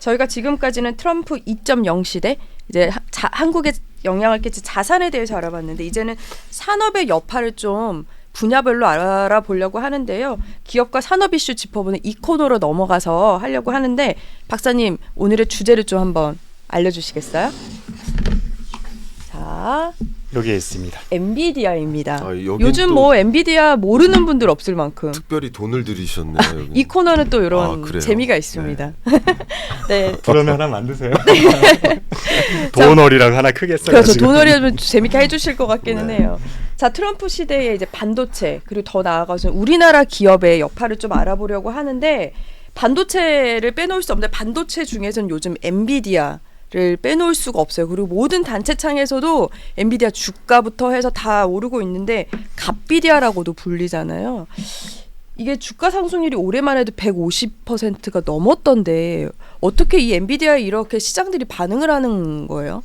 저희가 지금까지는 트럼프 2.0 시대, 이제 한국에 영향을 끼칠 자산에 대해서 알아봤는데 이제는 산업의 여파를 좀 분야별로 알아보려고 하는데요. 기업과 산업 이슈 짚어보는 이 코너로 넘어가서 하려고 하는데 박사님 오늘의 주제를 좀 한번 알려주시겠어요? 자, 여기에 있습니다. 엔비디아입니다. 요즘 뭐 엔비디아 모르는 분들 없을 만큼 특별히 돈을 들이셨네요. 이 코너는 또 이런 재미가 있습니다. 네. 그러면 하나 만드세요. 돈월이라고 하나 크게 써요. 그렇죠. 돈월이라면 재밌게 해주실 것 같기는 해요. 자, 트럼프 시대에 이제 반도체 그리고 더 나아가서 우리나라 기업의 여파를 좀 알아보려고 하는데 반도체를 빼놓을 수 없는데 반도체 중에서는 요즘 엔비디아를 빼놓을 수가 없어요. 그리고 모든 단체창에서도 엔비디아 주가부터 해서 다 오르고 있는데 갓비디아라고도 불리잖아요. 이게 주가 상승률이 올해만 해도 150%가 넘었던데 어떻게 이 엔비디아에 이렇게 시장들이 반응을 하는 거예요?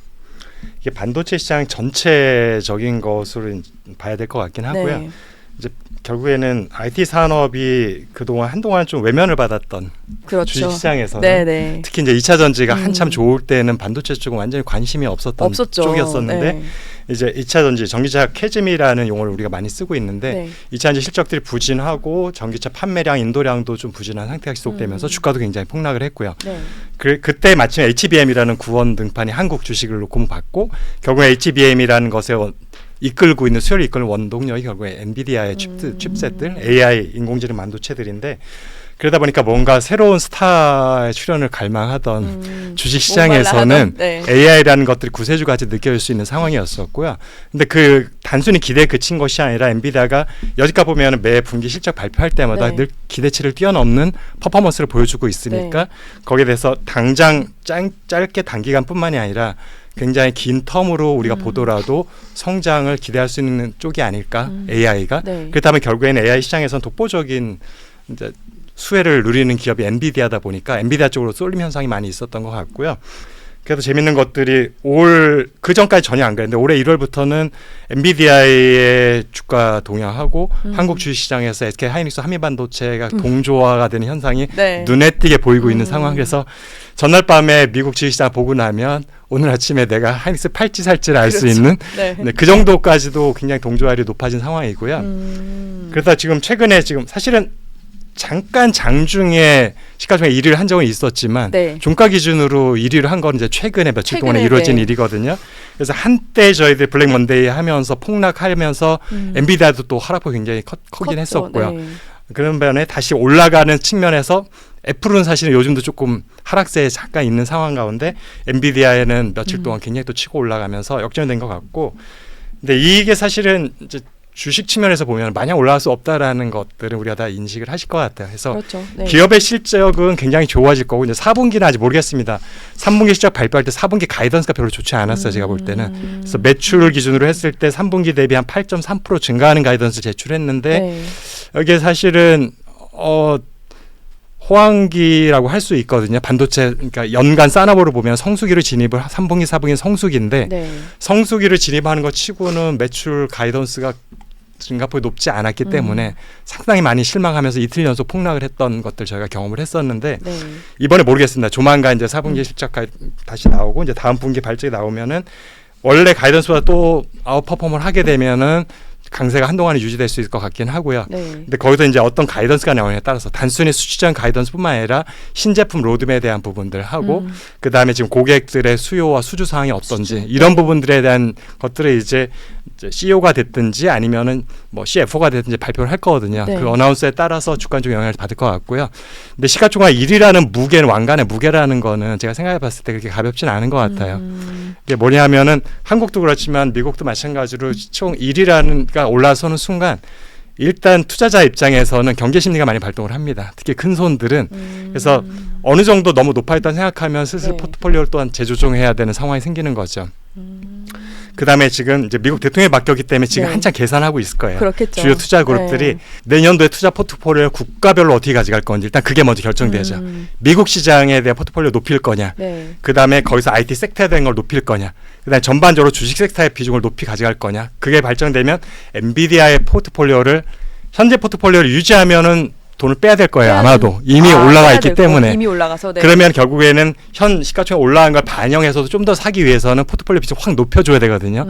이게 반도체 시장 전체적인 것으로 봐야 될 것 같긴 하고요. 네. 이제 결국에는 IT 산업이 그동안 한동안 좀 외면을 받았던 그렇죠. 주식시장에서는 네네. 특히 이제 2차 전지가 한참 좋을 때는 반도체 쪽은 완전히 관심이 없었죠. 쪽이었었는데 네. 이제 2차 전지 전기차 캐즘이라는 용어를 우리가 많이 쓰고 있는데 네. 2차 전지 실적들이 부진하고 전기차 판매량 인도량도 좀 부진한 상태가 지속되면서 주가도 굉장히 폭락을 했고요. 네. 그때 마침 HBM이라는 구원 등판이 한국 주식을 놓고 받고 결국에 HBM이라는 것에 이끌고 있는 수요를 이끄는 원동력이 결국에 엔비디아의 칩셋들, AI, 인공지능 반도체들인데 그러다 보니까 뭔가 새로운 스타의 출현을 갈망하던 주식시장에서는 네. AI라는 것들이 구세주같이 느껴질 수 있는 상황이었었고요. 근데 그 단순히 기대에 그친 것이 아니라 엔비디아가 여지까지 보면 매 분기 실적 발표할 때마다 늘 기대치를 뛰어넘는 퍼포먼스를 보여주고 있으니까 거기에 대해서 당장 짧게 단기간뿐만이 아니라 굉장히 긴 텀으로 우리가 보더라도 성장을 기대할 수 있는 쪽이 아닐까 AI가 그렇다면 결국에는 AI 시장에서는 독보적인 이제 수혜를 누리는 기업이 엔비디아다 보니까 엔비디아 쪽으로 쏠림 현상이 많이 있었던 것 같고요. 그래도 재밌는 것들이 그 전까지 전혀 안 그랬는데 올해 1월부터는 엔비디아의 주가 동향하고 한국 주식시장에서 SK 하이닉스 한미반도체가 동조화가 되는 현상이 눈에 띄게 보이고 있는 상황에서 전날 밤에 미국 주식시장 보고 나면 오늘 아침에 내가 하이닉스 팔지 살지를 알 수 있는 그 정도까지도 굉장히 동조화율이 높아진 상황이고요. 그러다 지금 최근에 사실은 잠깐 장중에 시가총액 1위를 한 적은 있었지만 종가 기준으로 1위를 한 건 이제 최근에 며칠 동안에 이루어진 일이거든요. 그래서 한때 저희들 블랙 먼데이 하면서 폭락하면서 엔비디아도 또 하락폭이 굉장히 크긴 했었고요. 그런 반면에 다시 올라가는 측면에서 애플은 사실은 요즘도 조금 하락세에 잠깐 있는 상황 가운데 엔비디아에는 며칠 동안 굉장히 또 치고 올라가면서 역전된 것 같고 근데 이게 사실은 이제 주식 측면에서 보면 마냥 올라갈 수 없다라는 것들은 우리가 다 인식을 하실 것 같아요. 그래서 기업의 실적은 굉장히 좋아질 거고 이제 4분기는 아직 모르겠습니다. 3분기 실적 발표할 때 4분기 가이던스가 별로 좋지 않았어요. 제가 볼 때는. 그래서 매출 기준으로 했을 때 3분기 대비 한 8.3% 증가하는 가이던스 제출했는데 이게 사실은 호황기라고 할 수 있거든요. 반도체 그러니까 연간 산업으로 보면 성수기를 진입을 3분기, 4분기 성수기인데 성수기를 진입하는 것 치고는 매출 가이던스가 증가폭이 높지 않았기 때문에 상당히 많이 실망하면서 이틀 연속 폭락을 했던 것들 저희가 경험을 했었는데 이번에 모르겠습니다. 조만간 이제 4분기 실적 다시 나오고 이제 다음 분기 발적이 나오면은 원래 가이던스보다 또 아웃퍼폼을 하게 되면은 강세가 한동안은 유지될 수 있을 것 같긴 하고요. 근데 거기서 이제 어떤 가이던스가 나오냐에 따라서 단순히 수치적 가이던스뿐만 아니라 신제품 로드맵에 대한 부분들 하고 그 다음에 지금 고객들의 수요와 수주 사항이 어떤지 이런 부분들에 대한 것들을 이제 CEO가 됐든지 아니면은 뭐 CFO가 됐든지 발표를 할 거거든요. 그 어나운스에 따라서 주가에 좀 영향을 받을 것 같고요. 근데 시가총액 1위라는 무게는 왕관의 무게라는 거는 제가 생각해봤을 때 그렇게 가볍진 않은 것 같아요. 이게 뭐냐면은 한국도 그렇지만 미국도 마찬가지로 총 1위가 올라서는 순간 일단 투자자 입장에서는 경계 심리가 많이 발동을 합니다. 특히 큰 손들은 그래서 어느 정도 너무 높아있다고 생각하면 슬슬 포트폴리오를 또한 재조정해야 되는 상황이 생기는 거죠. 그다음에 지금 이제 미국 대통령이 바뀌었기 때문에 지금 한참 계산하고 있을 거예요. 그렇겠죠. 주요 투자 그룹들이 내년도에 투자 포트폴리오를 국가별로 어떻게 가져갈 건지 일단 그게 먼저 결정되죠. 미국 시장에 대한 포트폴리오 높일 거냐. 그다음에 거기서 IT 섹터에 대한 걸 높일 거냐. 그다음에 전반적으로 주식 섹터의 비중을 높이 가져갈 거냐. 그게 발전되면 엔비디아의 포트폴리오를 현재 포트폴리오를 유지하면은 돈을 빼야 될 거예요. 빼야 아마도 이미 아, 올라가 빼야 있기 될 거. 때문에. 이미 올라가서 네. 그러면 결국에는 현 시가총액 올라간 걸 반영해서도 좀 더 사기 위해서는 포트폴리오 비중을 확 높여줘야 되거든요.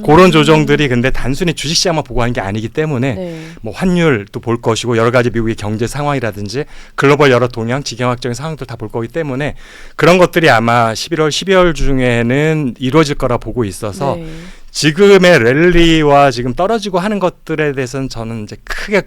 그런 조정들이 근데 단순히 주식시장만 보고 하는 게 아니기 때문에 네. 뭐 환율도 볼 것이고 여러 가지 미국의 경제 상황이라든지 글로벌 여러 동향, 지경학적인 상황도 다 볼 거기 때문에 그런 것들이 아마 11월, 12월 중에는 이루어질 거라 보고 있어서 네. 지금의 랠리와 지금 떨어지고 하는 것들에 대해서는 저는 이제 크게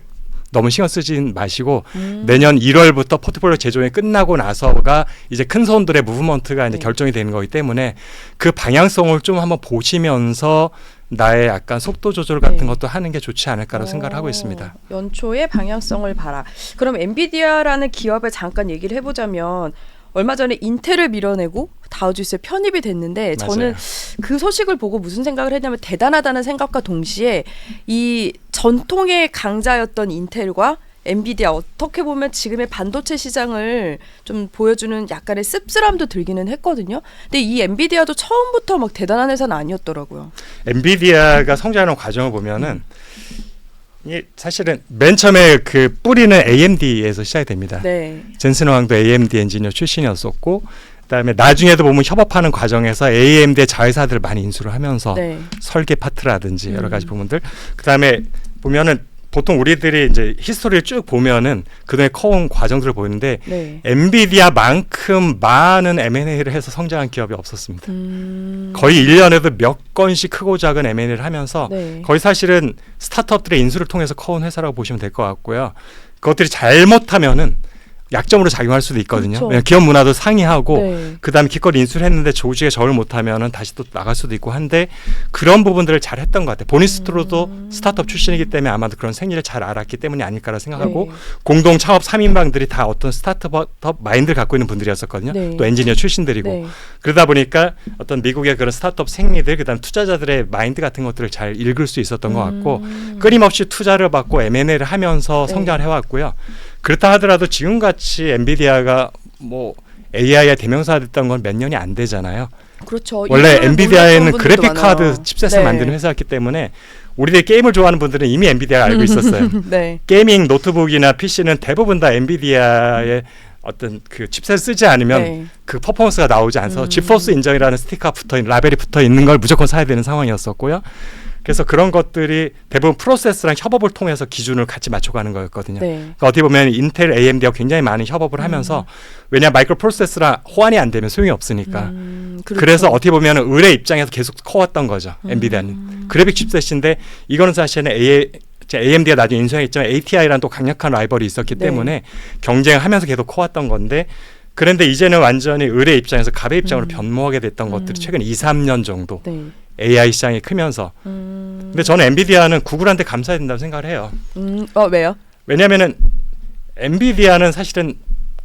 너무 신경 쓰진 마시고 내년 1월부터 포트폴리오 재조정이 끝나고 나서가 이제 큰 손들의 무브먼트가 이제 네. 결정이 되는 거기 때문에 그 방향성을 좀 한번 보시면서 나의 약간 속도 조절 같은 네. 것도 하는 게 좋지 않을까라고 생각을 하고 있습니다. 연초에 방향성을 봐라. 그럼 엔비디아라는 기업에 잠깐 얘기를 해보자면 얼마 전에 인텔을 밀어내고 다우지수에 편입이 됐는데 저는 맞아요. 그 소식을 보고 무슨 생각을 했냐면 대단하다는 생각과 동시에 이 전통의 강자였던 인텔과 엔비디아 어떻게 보면 지금의 반도체 시장을 좀 보여주는 약간의 씁쓸함도 들기는 했거든요. 근데 이 엔비디아도 처음부터 막 대단한 회사는 아니었더라고요. 엔비디아가 성장하는 과정을 보면은 이 사실은 맨 처음에 그 뿌리는 AMD에서 시작이 됩니다. 네. 젠슨 황도 AMD 엔지니어 출신이었었고 그다음에 나중에도 보면 협업하는 과정에서 AMD의 자회사들을 많이 인수를 하면서 네. 설계 파트라든지 여러 가지 부분들 그다음에 보면은 보통 우리들이 이제 히스토리를 쭉 보면은 그동안 커온 과정들을 보이는데 네. 엔비디아만큼 많은 M&A를 해서 성장한 기업이 없었습니다. 거의 1년에도 몇 건씩 크고 작은 M&A를 하면서 네. 거의 사실은 스타트업들의 인수를 통해서 커온 회사라고 보시면 될 것 같고요. 그것들이 잘못하면은 약점으로 작용할 수도 있거든요. 그렇죠. 왜냐하면 기업 문화도 상이하고 네. 그다음에 기껏 인수를 했는데 조직에 적을 못하면은 다시 또 나갈 수도 있고 한데 그런 부분들을 잘 했던 것 같아요. 보니스트로도 스타트업 출신이기 때문에 아마도 그런 생리를 잘 알았기 때문이 아닐까라 생각하고 네. 공동 창업 3인방들이 다 어떤 스타트업 마인드를 갖고 있는 분들이었었거든요. 네. 또 엔지니어 출신들이고 네. 그러다 보니까 어떤 미국의 그런 스타트업 생리들 그다음 투자자들의 마인드 같은 것들을 잘 읽을 수 있었던 것 같고 끊임없이 투자를 받고 M&A를 하면서 네. 성장을 해왔고요. 그렇다 하더라도 지금같이 엔비디아가 뭐 AI의 대명사가 됐던 건 몇 년이 안 되잖아요. 그렇죠. 원래 이거는 엔비디아에는 몰랐던 분들도 그래픽 카드 많아요. 칩셋을 네. 만드는 회사였기 때문에 우리들 게임을 좋아하는 분들은 이미 엔비디아를 알고 있었어요. 네. 게이밍 노트북이나 PC는 대부분 다 엔비디아의 어떤 그 칩셋을 쓰지 않으면 네. 그 퍼포먼스가 나오지 않아서 지포스 인정이라는 스티커가 붙어있는 라벨이 붙어있는 걸 무조건 사야 되는 상황이었었고요. 그래서 그런 것들이 대부분 프로세스랑 협업을 통해서 기준을 같이 맞춰가는 거였거든요. 네. 그러니까 어떻게 보면 인텔, AMD가 굉장히 많은 협업을 하면서 왜냐 마이크로 프로세스랑 호환이 안 되면 소용이 없으니까 그렇죠. 그래서 어떻게 보면 의뢰 입장에서 계속 커왔던 거죠. 엔비디아는. 그래픽 칩셋인데 이거는 사실은 AMD가 나중에 인수했지만 ATI라는 또 강력한 라이벌이 있었기 네. 때문에 경쟁하면서 계속 커왔던 건데 그런데 이제는 완전히 의뢰 입장에서 갑의 입장으로 변모하게 됐던 것들이 최근 2, 3년 정도 네. AI 시장이 크면서 근데 저는 엔비디아는 구글한테 감사해야 된다고 생각을 해요. 왜요? 왜냐하면은 엔비디아는 사실은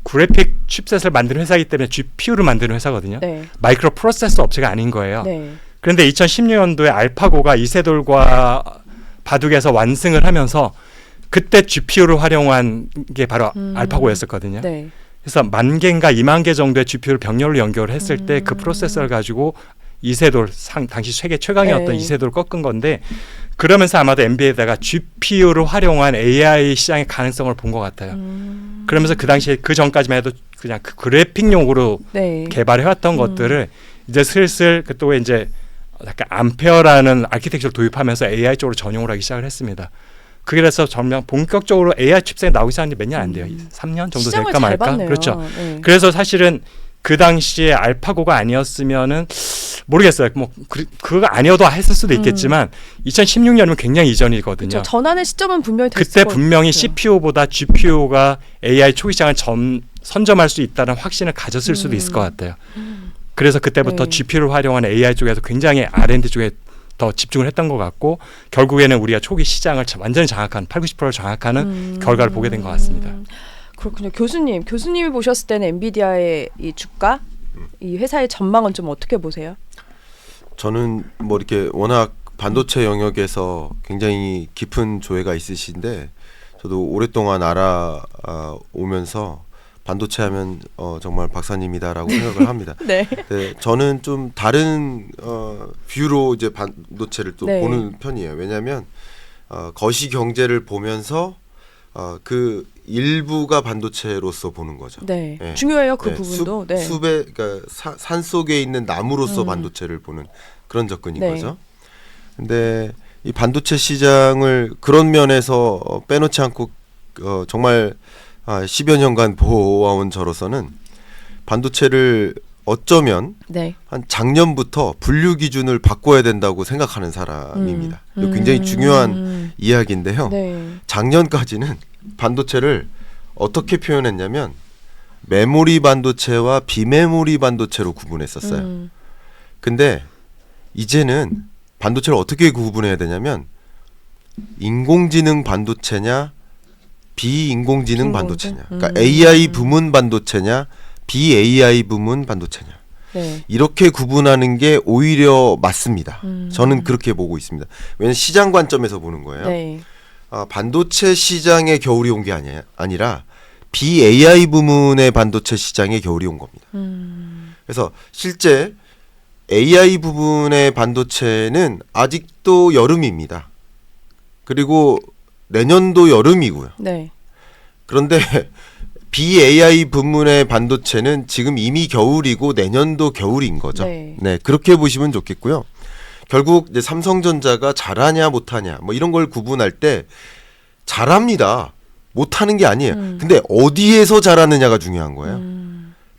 그래픽 칩셋을 만드는 회사이기 때문에 GPU를 만드는 회사거든요. 네. 마이크로 프로세서 업체가 아닌 거예요. 네. 그런데 2016년도에 알파고가 이세돌과 바둑에서 완승을 하면서 그때 GPU를 활용한 게 바로 알파고였었거든요. 네. 그래서 10,000개인가 20,000개 정도의 GPU를 병렬로 연결을 했을 때 그 프로세서를 가지고 이세돌 당시 세계 최강이었던 네. 이세돌을 꺾은 건데 그러면서 아마도 NBA에다가 GPU를 활용한 AI 시장의 가능성을 본 것 같아요. 그러면서 그 당시에 그 전까지만 해도 그냥 그 그래픽용으로 네. 개발해왔던 것들을 이제 슬슬 또 이제 약간 암페어라는 아키텍처를 도입하면서 AI 쪽으로 전용을 하기 시작을 했습니다. 그래서 정말 본격적으로 AI 칩셋이 나오기 시작한 지 몇 년 안 돼요. 3년 정도 시장을 될까 잘 말까. 봤네요. 그렇죠. 네. 그래서 사실은 그 당시에 알파고가 아니었으면은 모르겠어요. 뭐 그거 아니어도 했을 수도 있겠지만 2016년이면 굉장히 이전이거든요. 그렇죠. 전환의 시점은 분명히 됐을 그때 것 분명히 같아요. CPU보다 GPU가 AI 초기 시장을 선점할 수 있다는 확신을 가졌을 수도 있을 것 같아요. 그래서 그때부터 네. GPU를 활용한 AI 쪽에서 굉장히 R&D 쪽에 더 집중을 했던 것 같고 결국에는 우리가 초기 시장을 완전히 장악한 80~90%를 장악하는 결과를 보게 된 것 같습니다. 그렇군요. 교수님이 보셨을 때는 엔비디아의 이 주가, 이 회사의 전망은 좀 어떻게 보세요? 저는 뭐 이렇게 워낙 반도체 영역에서 굉장히 깊은 조예가 있으신데 저도 오랫동안 알아오면서 반도체 하면 정말 박사님이다라고 생각을 합니다. 네. 네, 저는 좀 다른 뷰로 이제 반도체를 또 네. 보는 편이에요. 왜냐하면 거시 경제를 보면서 그 일부가 반도체로서 보는 거죠. 네. 네. 중요해요. 그 네, 부분도. 네. 숲에 그러니까 산 속에 있는 나무로서 반도체를 보는 그런 접근인 네. 거죠. 근데 이 반도체 시장을 그런 면에서 빼놓지 않고 정말 10여 년간 보아온 저로서는 반도체를 어쩌면 네. 한 작년부터 분류 기준을 바꿔야 된다고 생각하는 사람입니다. 이거 굉장히 중요한 이야기인데요. 네. 작년까지는 반도체를 어떻게 표현했냐면 메모리 반도체와 비메모리 반도체로 구분했었어요. 근데 이제는 반도체를 어떻게 구분해야 되냐면 인공지능 반도체냐 비인공지능 반도체냐, 그러니까 AI 부문 반도체냐 BAI 부문 반도체냐, 네. 이렇게 구분하는 게 오히려 맞습니다. 저는 그렇게 보고 있습니다. 왜냐하면 시장 관점에서 보는 거예요. 네. 반도체 시장에 겨울이 온 게 아니라 BAI 부문의 반도체 시장에 겨울이 온 겁니다. 그래서 실제 AI 부분의 반도체는 아직도 여름입니다. 그리고 내년도 여름이고요. 네. 그런데 BAI 부문의 반도체는 지금 이미 겨울이고 내년도 겨울인 거죠. 네. 네, 그렇게 보시면 좋겠고요. 결국 이제 삼성전자가 잘하냐 못하냐 뭐 이런 걸 구분할 때 잘합니다. 못하는 게 아니에요. 근데 어디에서 잘하느냐가 중요한 거예요.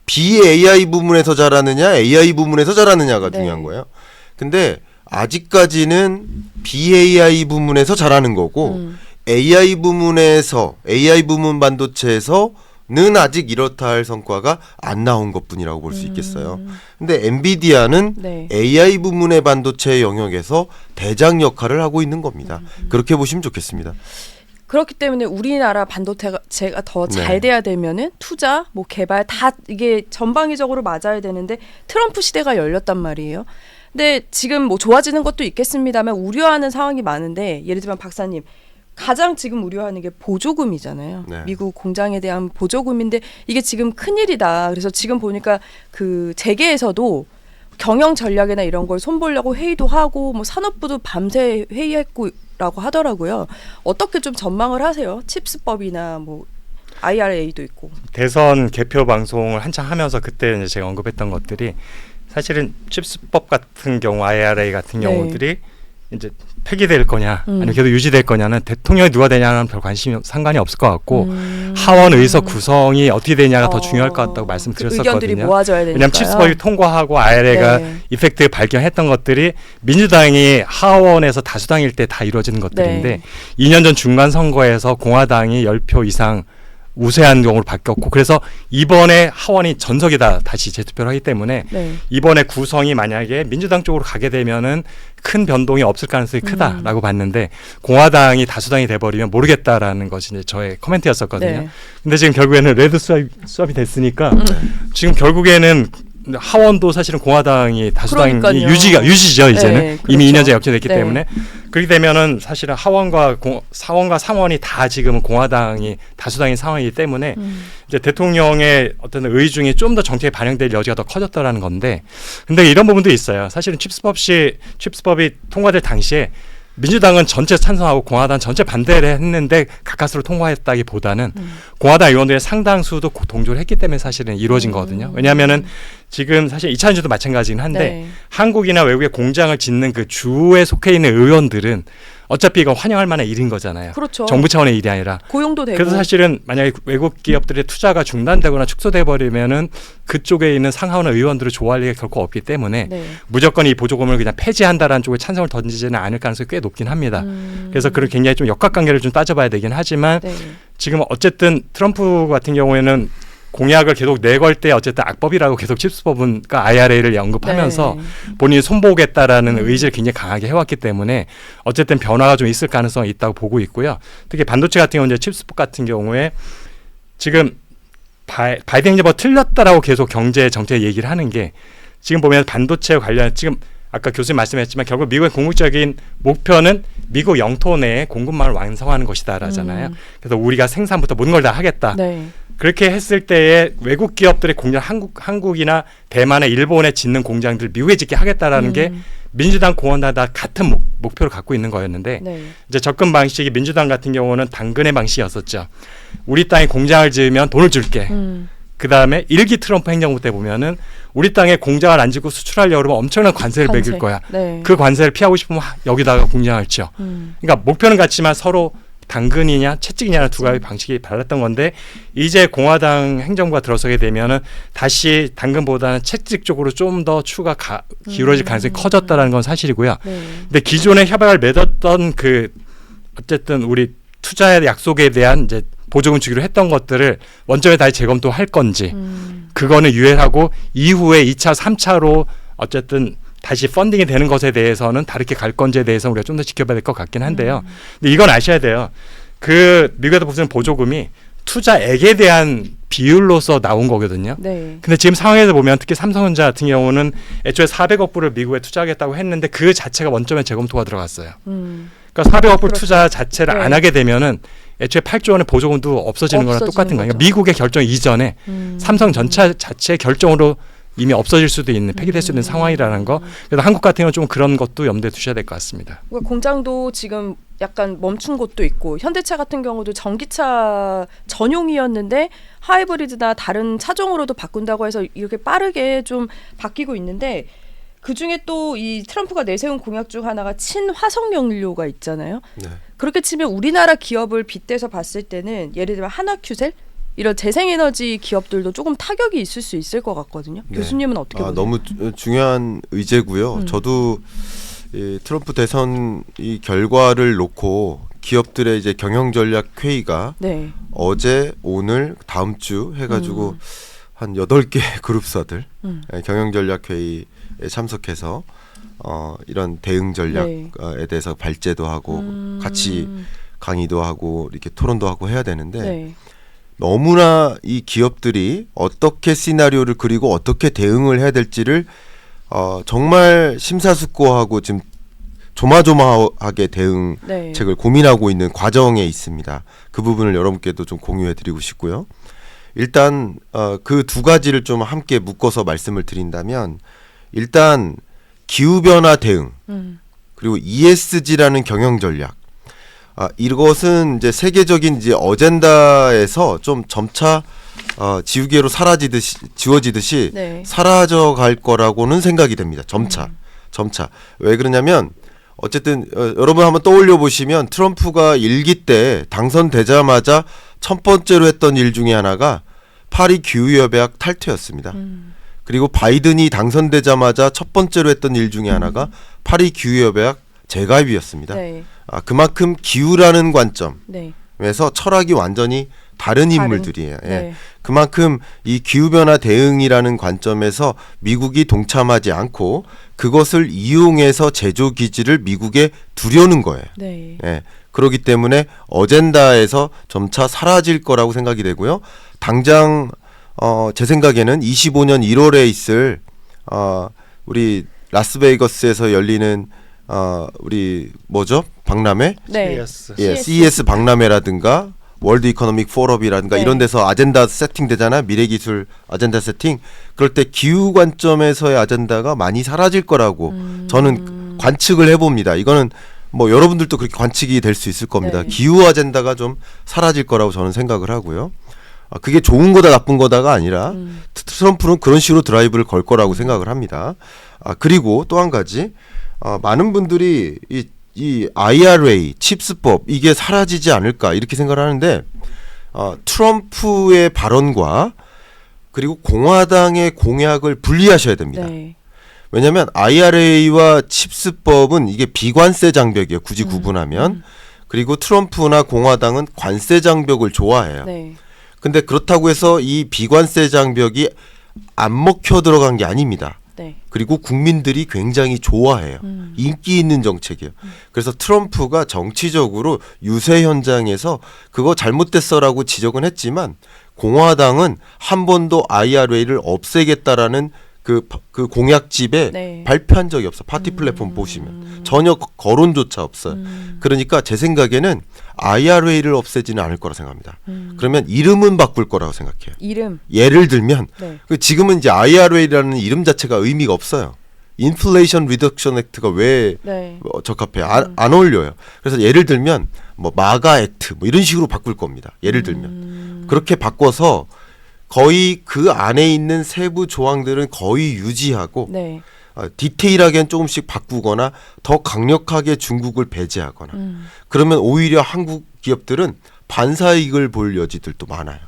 BAI 부문에서 잘하느냐 AI 부문에서 잘하느냐가 네. 중요한 거예요. 근데 아직까지는 BAI 부문에서 잘하는 거고 AI 부문 반도체에서는 아직 이렇다 할 성과가 안 나온 것뿐이라고 볼 수 있겠어요. 근데 엔비디아는 네. AI 부문의 반도체 영역에서 대장 역할을 하고 있는 겁니다. 그렇게 보시면 좋겠습니다. 그렇기 때문에 우리나라 반도체가 더 잘 네. 돼야 되면은 투자, 뭐 개발 다 이게 전방위적으로 맞아야 되는데 트럼프 시대가 열렸단 말이에요. 근데 지금 뭐 좋아지는 것도 있겠습니다만 우려하는 상황이 많은데 예를 들면 박사님 가장 지금 우려하는 게 보조금이잖아요. 네. 미국 공장에 대한 보조금인데 이게 지금 큰일이다. 그래서 지금 보니까 그 재계에서도 경영 전략이나 이런 걸 손보려고 회의도 하고 뭐 산업부도 밤새 회의했고라고 하더라고요. 어떻게 좀 전망을 하세요? 칩스법이나 뭐 IRA도 있고. 대선 개표 방송을 한창 하면서 그때 이제 제가 언급했던 것들이 사실은 칩스법 같은 경우 IRA 같은 네. 경우들이 이제 폐기될 거냐 아니면 계속 유지될 거냐는 대통령이 누가 되냐는 별 관심이 상관이 없을 것 같고 하원 의석 구성이 어떻게 되냐가 더 중요할 것 같다고 말씀드렸었거든요. 의견들이 모아져야 되니까요. 왜냐하면 칩스법이 통과하고 IRA가 네. 이펙트 발견했던 것들이 민주당이 하원에서 다수당일 때 다 이루어지는 것들인데 네. 2년 전 중간 선거에서 공화당이 10표 이상 우세한 경우로 바뀌었고 그래서 이번에 하원이 전석이다 다시 재투표를 하기 때문에 네. 이번에 구성이 만약에 민주당 쪽으로 가게 되면은 큰 변동이 없을 가능성이 크다라고 봤는데 공화당이 다수당이 돼버리면 모르겠다라는 것이 이제 저의 코멘트였었거든요. 네. 근데 지금 결국에는 레드 수업이 됐으니까 지금 결국에는 하원도 사실은 공화당이 다수당이 그러니까요. 유지죠 이제는 네, 이미 그렇죠. 2년째 역전됐기 네. 때문에 그렇게 되면은 사실은 하원과 상원이 다 지금은 공화당이 다수당인 상황이기 때문에 이제 대통령의 어떤 의의 중에 좀 더 정책에 반영될 여지가 더 커졌다라는 건데 근데 이런 부분도 있어요. 사실은 칩스법이 통과될 당시에 민주당은 전체 찬성하고 공화당 전체 반대를 했는데 가까스로 통과했다기보다는 공화당 의원들의 상당수도 동조를 했기 때문에 사실은 이루어진 거거든요. 왜냐하면은 지금 사실 2차 전지도 마찬가지긴 한데 네. 한국이나 외국에 공장을 짓는 그 주에 속해 있는 의원들은 어차피 이건 환영할 만한 일인 거잖아요. 그렇죠. 정부 차원의 일이 아니라. 고용도 되고. 그래서 사실은 만약에 외국 기업들의 투자가 중단되거나 축소돼 버리면은 그쪽에 있는 상하원 의원들을 좋아할 리가 결코 없기 때문에 네. 무조건 이 보조금을 그냥 폐지한다라는 쪽에 찬성을 던지지는 않을 가능성이 꽤 높긴 합니다. 그래서 그런 굉장히 좀 역학관계를 좀 따져봐야 되긴 하지만 네. 지금 어쨌든 트럼프 같은 경우에는 공약을 계속 내걸 때 어쨌든 악법이라고 계속 칩스법은 IRA를 언급하면서 네. 본인이 손보겠다라는 의지를 굉장히 강하게 해왔기 때문에 어쨌든 변화가 좀 있을 가능성이 있다고 보고 있고요. 특히 반도체 같은 경우는 이제 칩스법 같은 경우에 지금 바이든 행정부가 틀렸다라고 계속 경제 정책 얘기를 하는 게 지금 보면 반도체 관련 지금 아까 교수님 말씀하셨지만 결국 미국의 궁극적인 목표는 미국 영토 내에 공급망을 완성하는 것이다라잖아요. 그래서 우리가 생산부터 모든 걸 다 하겠다. 네. 그렇게 했을 때에 외국 기업들의 공장 한국이나 대만에 일본에 짓는 공장들 미국에 짓게 하겠다라는 게 민주당 공화당 다 같은 목표를 갖고 있는 거였는데 네. 이제 접근 방식이 민주당 같은 경우는 당근의 방식이었었죠. 우리 땅에 공장을 지으면 돈을 줄게. 그 다음에 1기 트럼프 행정부 때 보면은 우리 땅에 공장을 안 짓고 수출하려고 그러면 엄청난 관세를 관세. 매길 거야. 네. 그 관세를 피하고 싶으면 여기다가 공장을 지어. 그러니까 목표는 같지만 서로 당근이냐 채찍이냐는 두 가지 방식이 달랐던 건데 이제 공화당 행정부가 들어서게 되면은 다시 당근보다는 채찍 쪽으로 좀 더 추가 기울어질 가능성이 커졌다라는 건 사실이고요. 네. 근데 기존에 협약을 맺었던 그 어쨌든 우리 투자의 약속에 대한 이제 보조금 주기로 했던 것들을 원점에 다시 재검토할 건지 그거는 유예하고 이후에 2차, 3차로 어쨌든 다시 펀딩이 되는 것에 대해서는 다르게 갈 건지에 대해서 우리가 좀 더 지켜봐야 될 것 같긴 한데요. 근데 이건 아셔야 돼요. 그 미국에서 무슨 보조금이 투자액에 대한 비율로서 나온 거거든요. 네. 근데 지금 상황에서 보면 특히 삼성전자 같은 경우는 애초에 400억 불을 미국에 투자하겠다고 했는데 그 자체가 원점에 재검토가 들어갔어요. 그러니까 400억 불 그렇죠. 투자 자체를 네. 안 하게 되면은 애초에 8조 원의 보조금도 없어지는 거랑 똑같은 거예요. 그러니까 미국의 결정 이전에 삼성전자 자체 결정으로 이미 없어질 수도 있는 폐기될 수 있는 상황이라는 거. 그래서 한국 같은 경우는 좀 그런 것도 염두에 두셔야 될 것 같습니다. 그러니까 공장도 지금 약간 멈춘 곳도 있고 현대차 같은 경우도 전기차 전용이었는데 하이브리드나 다른 차종으로도 바꾼다고 해서 이렇게 빠르게 좀 바뀌고 있는데 그중에 또 이 트럼프가 내세운 공약 중 하나가 친화석 연료가 있잖아요. 네. 그렇게 치면 우리나라 기업을 빗대서 봤을 때는 예를 들면 하나큐셀 이런 재생에너지 기업들도 조금 타격이 있을 수 있을 것 같거든요. 네. 교수님은 어떻게 보세요? 너무 중요한 의제고요. 저도 이 트럼프 대선 이 결과를 놓고 기업들의 이제 경영 전략 회의가 네. 어제, 오늘, 다음 주 해가지고 한 8개 그룹사들 경영 전략 회의에 참석해서 이런 대응 전략에 네. 대해서 발제도 하고 같이 강의도 하고 이렇게 토론도 하고 해야 되는데 네. 너무나 이 기업들이 어떻게 시나리오를 그리고 어떻게 대응을 해야 될지를 정말 심사숙고하고 지금 조마조마하게 대응책을 네. 고민하고 있는 과정에 있습니다. 그 부분을 여러분께도 좀 공유해드리고 싶고요. 일단 그 두 가지를 좀 함께 묶어서 말씀을 드린다면 일단 기후변화 대응 그리고 ESG라는 경영 전략 이것은 이제 세계적인 이제 어젠다에서 좀 점차 지우개로 지워지듯이 네. 사라져 갈 거라고는 생각이 됩니다. 점차. 왜 그러냐면 어쨌든 여러분 한번 떠올려 보시면 트럼프가 1기 때 당선되자마자 첫 번째로 했던 일 중에 하나가 파리 기후협약 탈퇴였습니다. 그리고 바이든이 당선되자마자 첫 번째로 했던 일 중에 하나가 파리 기후협약 재가입이었습니다. 네. 그만큼 기후라는 관점에서 네. 철학이 완전히 다른 인물들이에요. 예. 네. 그만큼 이 기후변화 대응이라는 관점에서 미국이 동참하지 않고 그것을 이용해서 제조 기지를 미국에 두려는 거예요. 네. 예. 그렇기 때문에 어젠다에서 점차 사라질 거라고 생각이 되고요. 당장 제 생각에는 25년 1월에 있을 우리 라스베이거스에서 열리는 우리 뭐죠? 박람회? 네. 예, CES 박람회라든가 월드 이코노믹 포럼이라든가 네. 이런 데서 아젠다 세팅 되잖아요. 미래기술 아젠다 세팅. 그럴 때 기후 관점에서의 아젠다가 많이 사라질 거라고 저는 관측을 해봅니다. 이거는 뭐 여러분들도 그렇게 관측이 될 수 있을 겁니다. 네. 기후 아젠다가 좀 사라질 거라고 저는 생각을 하고요. 그게 좋은 거다 나쁜 거다가 아니라 트럼프는 그런 식으로 드라이브를 걸 거라고 생각을 합니다. 그리고 또 한 가지 많은 분들이 이 IRA 칩스법 이게 사라지지 않을까 이렇게 생각을 하는데 트럼프의 발언과 그리고 공화당의 공약을 분리하셔야 됩니다. 네. 왜냐하면 IRA와 칩스법은 이게 비관세 장벽이에요. 굳이 구분하면. 그리고 트럼프나 공화당은 관세 장벽을 좋아해요. 네. 근데 그렇다고 해서 이 비관세 장벽이 안 먹혀 들어간 게 아닙니다. 네. 그리고 국민들이 굉장히 좋아해요. 인기 있는 정책이에요. 그래서 트럼프가 정치적으로 유세 현장에서 그거 잘못됐어라고 지적은 했지만 공화당은 한 번도 IRA를 없애겠다라는 그 공약집에 네. 발표한 적이 없어. 파티 플랫폼 보시면 전혀 거론조차 없어요. 그러니까 제 생각에는 IRA를 없애지는 않을 거라 생각합니다. 그러면 이름은 바꿀 거라고 생각해요. 이름. 예를 들면 네. 지금은 이제 IRA라는 이름 자체가 의미가 없어요. 인플레이션 리덕션 액트가 왜 네. 적합해요? 안 어울려요. 그래서 예를 들면 뭐 마가 액트 뭐 이런 식으로 바꿀 겁니다. 예를 들면 그렇게 바꿔서 거의 그 안에 있는 세부 조항들은 거의 유지하고 네. 디테일하게는 조금씩 바꾸거나 더 강력하게 중국을 배제하거나 그러면 오히려 한국 기업들은 반사이익을 볼 여지들도 많아요.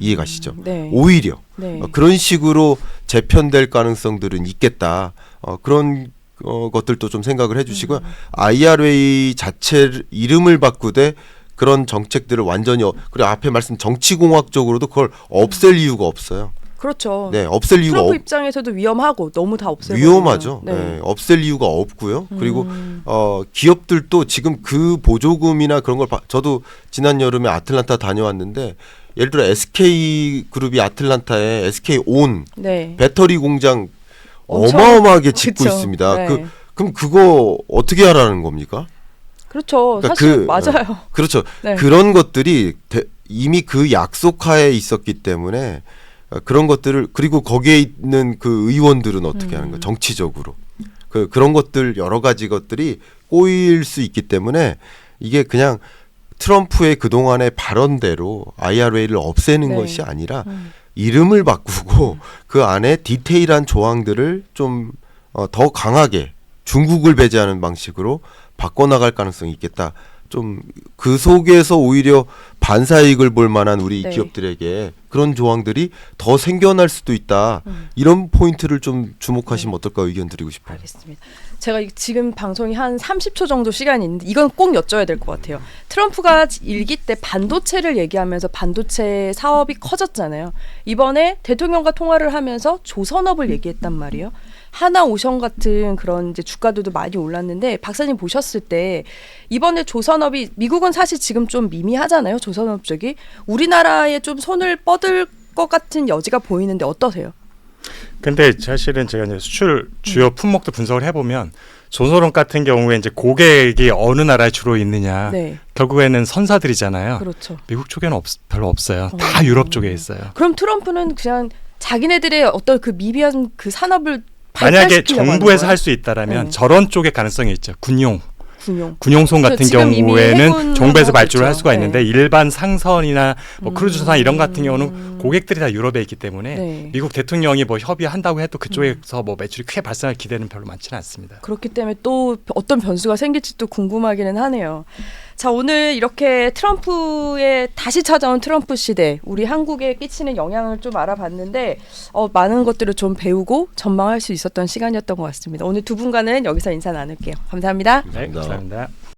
이해가시죠? 네. 오히려 네. 그런 식으로 재편될 가능성들은 있겠다. 그런 것들도 좀 생각을 해주시고요. IRA 자체 이름을 바꾸되 그런 정책들을 완전히 그리고 앞에 말씀 정치공학적으로도 그걸 없앨 이유가 없어요. 그렇죠. 네, 없앨 이유가 트럼프 입장에서도 위험하고 너무 다 없애버리면 위험하죠. 네. 네, 없앨 이유가 없고요. 그리고 기업들도 지금 그 보조금이나 그런 걸 저도 지난 여름에 아틀란타 다녀왔는데 예를 들어 SK 그룹이 아틀란타에 SK 온 네. 배터리 공장 엄청- 어마어마하게 짓고 그쵸. 있습니다. 네. 그럼 그거 어떻게 하라는 겁니까? 그렇죠. 그러니까 사실 맞아요. 그렇죠. 네. 그런 것들이 이미 그 약속하에 있었기 때문에 그런 것들을 그리고 거기에 있는 그 의원들은 어떻게 하는 거예요? 정치적으로 그런 것들 여러 가지 것들이 꼬일 수 있기 때문에 이게 그냥 트럼프의 그동안의 발언대로 IRA를 없애는 네. 것이 아니라 이름을 바꾸고 그 안에 디테일한 조항들을 좀 더 강하게 중국을 배제하는 방식으로 바꿔나갈 가능성이 있겠다. 좀 그 속에서 오히려 반사이익을 볼 만한 우리 네. 기업들에게 그런 조항들이 더 생겨날 수도 있다. 이런 포인트를 좀 주목하시면 어떨까 의견 드리고 싶어요. 알겠습니다. 제가 지금 방송이 한 30초 정도 시간이 있는데 이건 꼭 여쭤야 될 것 같아요. 트럼프가 일기 때 반도체를 얘기하면서 반도체 사업이 커졌잖아요. 이번에 대통령과 통화를 하면서 조선업을 얘기했단 말이에요. 하나오션 같은 그런 이제 주가들도 많이 올랐는데 박사님 보셨을 때 이번에 조선업이 미국은 사실 지금 좀 미미하잖아요. 조선업 쪽이 우리나라에 좀 손을 뻗을 것 같은 여지가 보이는데 어떠세요? 근데 사실은 제가 이제 수출 주요 품목도 분석을 해보면 조선업 같은 경우에 이제 고객이 어느 나라에 주로 있느냐 네, 결국에는 선사들이잖아요. 그렇죠. 미국 쪽에는 별로 없어요. 다 유럽 쪽에 있어요. 그럼 트럼프는 그냥 자기네들의 어떤 그 미비한 그 산업을 만약에 발달시키려고 정부에서 하는 할 수 있다라면 네. 저런 쪽의 가능성이 있죠. 군용. 군용선 같은 그렇죠. 지금 이미 경우에는 해군을 정부에서 하고 발주를 할 있죠. 수가 있는데 네. 일반 상선이나 뭐 크루즈선 이런 같은 경우는 고객들이 다 유럽에 있기 때문에 네. 미국 대통령이 뭐 협의한다고 해도 그쪽에서 뭐 매출이 크게 발생할 기대는 별로 많지는 않습니다. 그렇기 때문에 또 어떤 변수가 생길지 또 궁금하기는 하네요. 자, 오늘 이렇게 트럼프의 다시 찾아온 트럼프 시대, 우리 한국에 끼치는 영향을 좀 알아봤는데 많은 것들을 좀 배우고 전망할 수 있었던 시간이었던 것 같습니다. 오늘 두 분과는 여기서 인사 나눌게요. 감사합니다. 네, 감사합니다. 감사합니다.